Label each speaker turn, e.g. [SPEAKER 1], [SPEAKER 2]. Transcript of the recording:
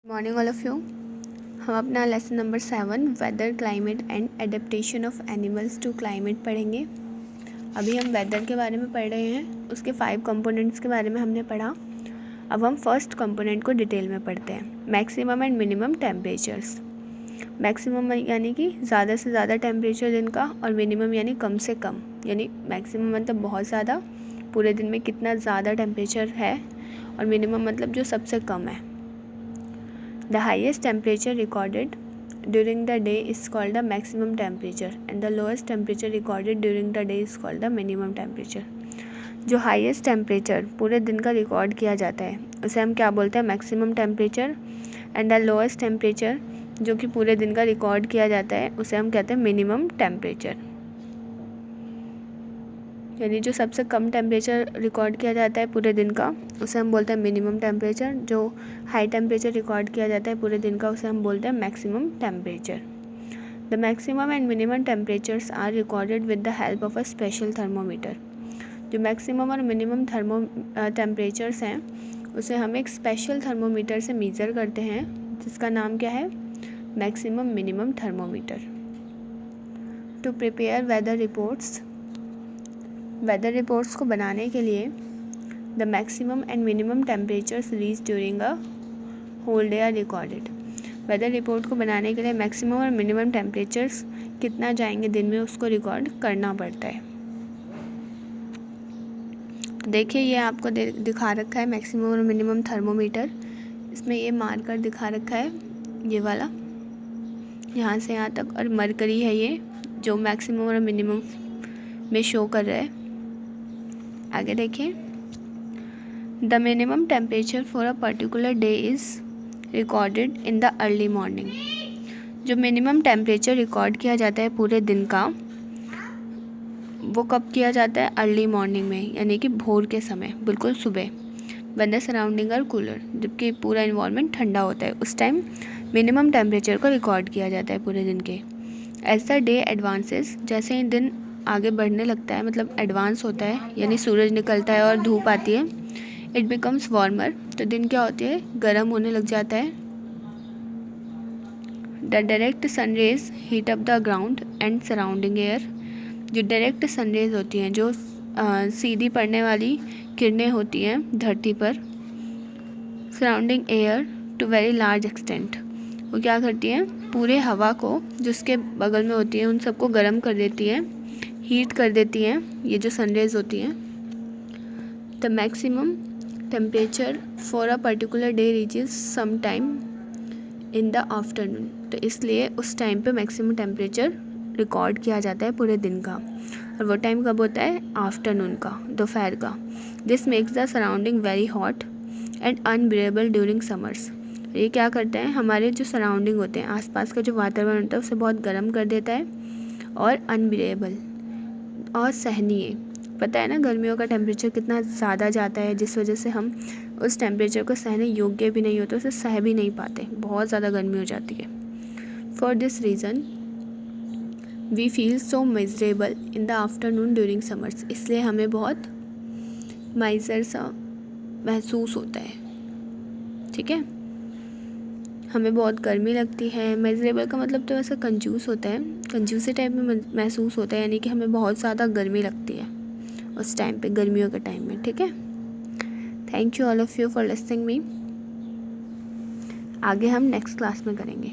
[SPEAKER 1] Morning all of you. हम अपना lesson number 7 weather climate and adaptation of animals to climate पढ़ेंगे। अभी हम वेदर के बारे में पढ़ रहे हैं, उसके 5 कंपोनेंट्स के बारे में हमने पढ़ा। अब हम फर्स्ट कंपोनेंट को डिटेल में पढ़ते हैं, maximum and minimum temperatures. Maximum यानी कि ज़्यादा से ज़्यादा टेम्परेचर दिन का, और मिनिमम यानी कम से कम, यानी मैक्सिमम मतलब बहुत ज़्यादा, पूरे दिन में कितना ज़्यादा टेम्परेचर है, और मिनिमम मतलब जो सबसे कम है। The highest temperature recorded during the day is called the maximum temperature and the lowest temperature recorded during the day is called the minimum temperature. जो highest temperature पूरे दिन का रिकॉर्ड किया जाता है उसे हम क्या बोलते हैं, maximum temperature, and the lowest temperature जो कि पूरे दिन का रिकॉर्ड किया जाता है उसे हम कहते हैं minimum temperature। यानी जो सबसे कम टेम्परेचर रिकॉर्ड किया जाता है पूरे दिन का उसे हम बोलते हैं मिनिमम टेम्परेचर। जो हाई टेम्परेचर रिकॉर्ड किया जाता है पूरे दिन का उसे हम बोलते हैं maximum temperature. The maximum and minimum temperatures are recorded with the help of a special thermometer. जो मैक्सिमम और मिनिमम टेम्परेचर्स हैं उसे हम एक स्पेशल थर्मोमीटर से मेज़र करते हैं, जिसका नाम क्या है, maximum minimum thermometer. To prepare weather reports, weather reports को बनाने के लिए the maximum and minimum temperatures reach during a whole day are recorded. Weather report को बनाने के लिए मैक्सिमम और मिनिमम टेम्परेचर्स कितना जाएंगे दिन में उसको रिकॉर्ड करना पड़ता है। तो देखिए ये आपको दिखा रखा है मैक्सिमम और मिनिमम थर्मोमीटर। इसमें ये मार्कर दिखा रखा है, ये वाला यहाँ से यहाँ तक, और मरकरी है ये जो मैक्सिमम और मिनिमम में शो कर रहा है। आगे देखिए, the minimum temperature for a particular day is recorded in the early morning. जो मिनिमम टेम्परेचर रिकॉर्ड किया जाता है पूरे दिन का वो कब किया जाता है, अर्ली मॉर्निंग में, यानी कि भोर के समय, बिल्कुल सुबह, when the surrounding are cooler, जबकि पूरा इन्वायरमेंट ठंडा होता है, उस टाइम मिनिमम टेम्परेचर को रिकॉर्ड किया जाता है पूरे दिन के। एज द डे एडवांसेस, जैसे ही दिन आगे बढ़ने लगता है, मतलब एडवांस होता है, यानी सूरज निकलता है और धूप आती है, इट बिकम्स वार्मर, तो दिन क्या होती है, गर्म होने लग जाता है। The direct sun rays heat up the ground and surrounding air. जो डायरेक्ट सनरेज होती हैं, जो सीधी पड़ने वाली किरणें होती हैं धरती पर, surrounding air to very large extent, वो क्या करती हैं, पूरे हवा को जो उसके बगल में होती है उन सबको गर्म कर देती हैं, हीट कर देती हैं, ये जो सनरेज होती हैं। The maximum temperature for a particular day reaches some time in the afternoon, तो इसलिए उस टाइम पे मैक्सिमम टेम्परेचर रिकॉर्ड किया जाता है पूरे दिन का, और वो टाइम कब होता है, आफ्टरनून का, दोपहर का। This makes the surrounding very hot and unbearable during summers. ये क्या करता है, हमारे जो सराउंडिंग होते हैं, आसपास का जो वातावरण होता है उसे बहुत गर्म कर देता है, और अनबियरेबल, और सहनीय। पता है ना गर्मियों का टेम्परेचर कितना ज़्यादा जाता है, जिस वजह से हम उस टेम्परेचर को सहने योग्य भी नहीं होते, उसे सह भी नहीं पाते, बहुत ज़्यादा गर्मी हो जाती है। For this reason we feel so miserable in the afternoon during summers, इसलिए हमें बहुत माइजर सा महसूस होता है, ठीक है, हमें बहुत गर्मी लगती है। मेजरेबल का मतलब तो वैसे कंजूस होता है, कंजूसी टाइप में महसूस होता है, यानी कि हमें बहुत ज़्यादा गर्मी लगती है उस टाइम पे, गर्मियों के टाइम में, ठीक है। Thank you all of you for listening me. आगे हम नेक्स्ट क्लास में करेंगे।